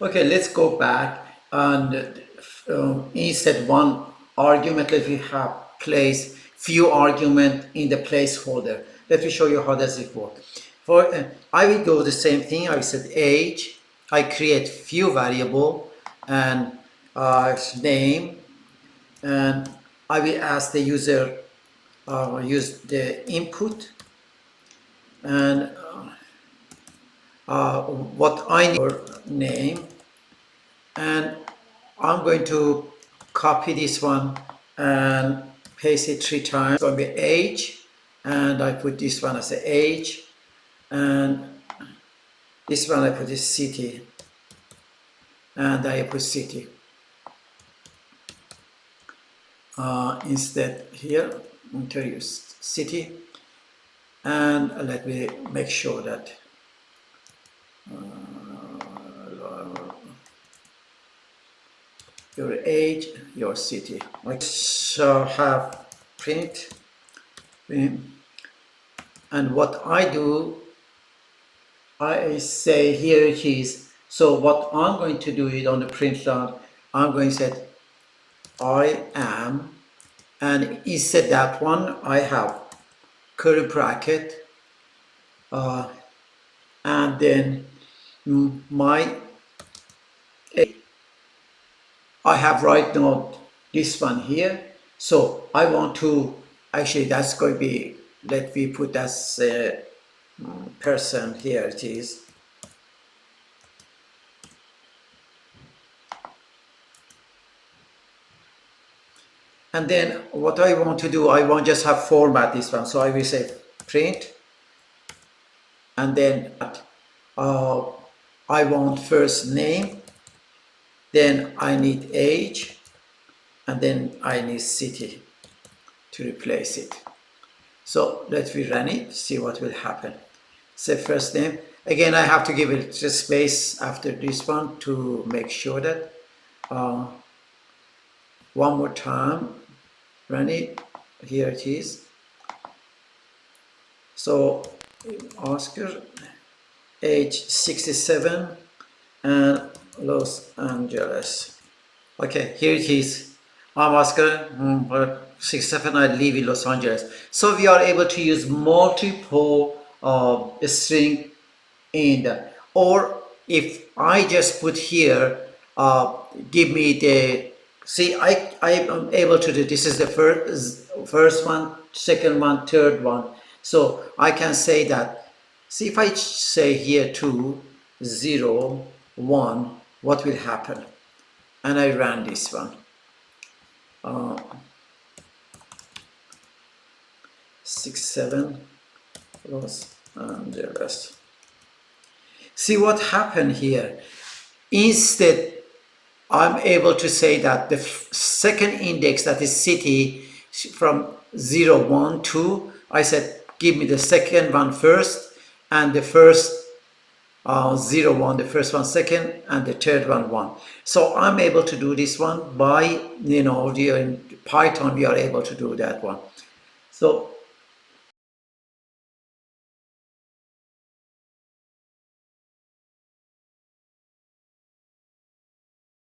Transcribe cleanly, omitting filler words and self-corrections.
Okay, let's go back and instead one argument, let me have place few argument in the placeholder. Let me show you how does it work. For I will do the same thing. I said age. I create few variable and name, and I will ask the user use the input and what I need for name, and I'm going to copy this one and paste it 3 times. It's going to be age, and I put this one as a age, and this one I put is city, and I put city. Instead here, introduce city, and let me make sure that your age, your city. Let's have print, and what I do, I say here it is. So what I'm going to do is on the print log, I'm going to say I am, and instead that one I have curly bracket, and then my I have right now this one here. So I want to actually that's going to be, let me put as a person here it is. And then what I want to do, I want just have format this one. So I will say print, and then I want first name, then I need age, and then I need city to replace it. So let me run it, see what will happen. Say first name. Again, I have to give it a space after this one to make sure that one more time, run it. Here it is. So Oscar, age 67, and Los Angeles. Okay, here it is. I'm Oscar, 67, I live in Los Angeles. So we are able to use multiple string in that. Or if I just put here, give me the, see, I am able to do, this is the first one, second one, third one. So I can say that, see if I say here 2, 0, 1, what will happen? And I ran this one. 67 Los Angeles. See what happened here. Instead, I'm able to say that the second index, that is city, from 0, 1, 2, I said give me the second one first, and the first 0, 1, the first one second, and the third one 1. So I'm able to do this one by, in Python we are able to do that one. So